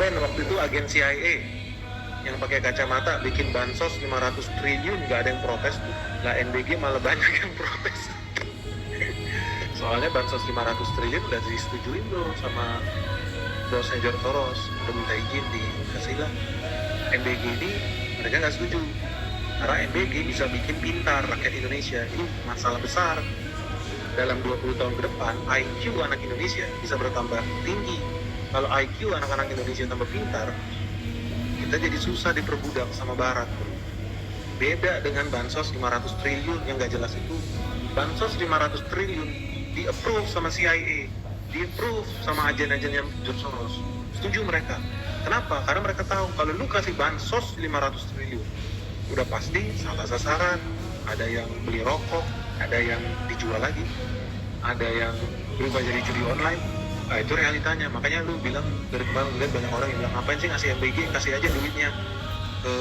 Kemarin waktu itu agen CIA yang pakai kacamata bikin bansos 500 triliun, nggak ada yang protes tuh. Lah NBG malah banyak yang protes. Soalnya bansos 500 triliun udah disetujuin tuh sama bosnya George Soros, udah minta izin dikasih lah. NBG ini mereka nggak setuju karena NBG bisa bikin pintar rakyat Indonesia. Ini masalah besar. Dalam 20 tahun ke depan IQ anak Indonesia bisa bertambah tinggi. Kalau IQ anak-anak Indonesia tambah pintar, kita jadi susah diperbudak sama Barat. Beda dengan bansos 500 triliun yang gak jelas itu. Bansos 500 triliun di-approve sama CIA, di-approve sama agen-agennya George Soros. Setuju mereka. Kenapa? Karena mereka tahu kalau lu kasih bansos 500 triliun, udah pasti salah sasaran. Ada yang beli rokok, ada yang dijual lagi, ada yang berubah jadi judi online. Nah itu realitanya. Makanya lu bilang dari kemarin lihat banyak orang yang bilang ngapain sih ngasih MBG, kasih aja duitnya ke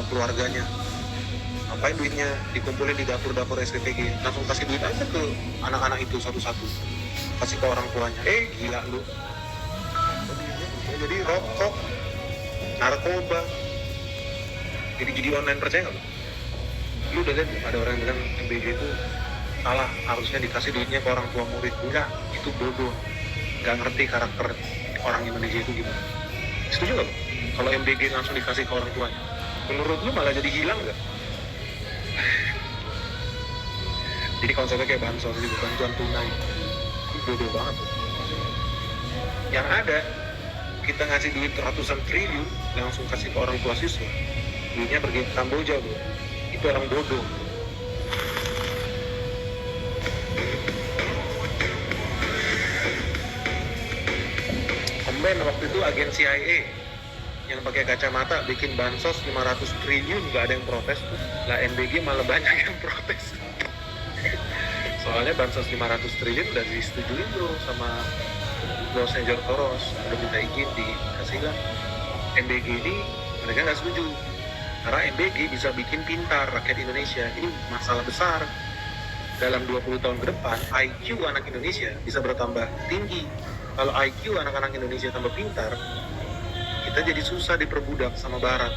keluarganya. Ngapain duitnya dikumpulin di dapur-dapur SPPG, langsung kasih duit aja ke anak-anak itu satu-satu, kasih ke orang tuanya. Gila lu. Jadi rokok, narkoba, jadi judi online, percaya nggak lu? Lu udah lihat ada orang yang bilang MBG itu salah, harusnya dikasih duitnya ke orang tua murid. Enggak, itu bodoh, nggak ngerti karakter orang Indonesia itu gimana. Setuju nggak lu? Kalau MBG langsung dikasih ke orang tuanya, menurut lu malah jadi hilang nggak? Jadi konsepnya kayak bansos, jadi bantuan tunai. Itu bodoh banget tuh. Yang ada, kita ngasih duit ratusan triliun langsung kasih ke orang tua siswa, duitnya pergi ke Kamboja bro. Itu orang bodoh. Kemarin waktu itu agen CIA yang pakai kacamata bikin bansos 500 triliun, nggak ada yang protes tuh. Lah NBG malah banyak yang protes. Soalnya bansos 500 triliun udah disetujuin tuh sama bosnya George Soros, udah minta izin dikasih lah. NBG ini mereka nggak setuju karena NBG bisa bikin pintar rakyat Indonesia. Ini masalah besar. Dalam 20 tahun ke depan IQ anak Indonesia bisa bertambah tinggi. Kalau IQ anak-anak Indonesia tambah pintar, kita jadi susah diperbudak sama Barat.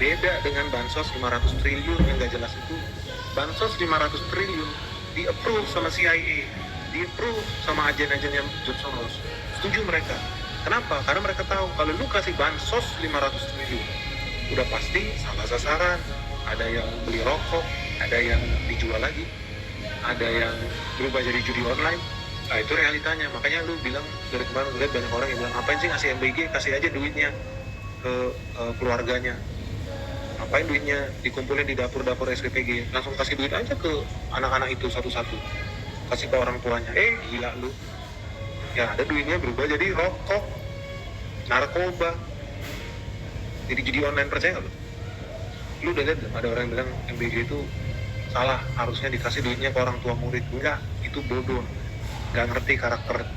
Beda dengan bansos 500 triliun yang gak jelas itu. Bansos 500 triliun di-approve sama CIA, di-approve sama agen-agennya George Soros. Setuju mereka. Kenapa? Karena mereka tahu kalau lu kasih bansos 500 triliun, udah pasti salah sasaran. Ada yang beli rokok, ada yang dijual lagi, ada yang berubah jadi judi online. Nah itu realitanya. Makanya lu bilang dari kemarin lihat banyak orang yang bilang ngapain sih ngasih MBG, kasih aja duitnya ke keluarganya. Ngapain duitnya dikumpulin di dapur-dapur SPPG, langsung kasih duit aja ke anak-anak itu satu-satu, kasih ke orang tuanya. Gila lu. Ya ada duitnya berubah jadi rokok, narkoba, jadi judi online, percaya nggak lu? Lu udah lihat ada orang yang bilang MBG itu salah, harusnya dikasih duitnya ke orang tua murid. Enggak, itu bodoh, nggak ngerti karakter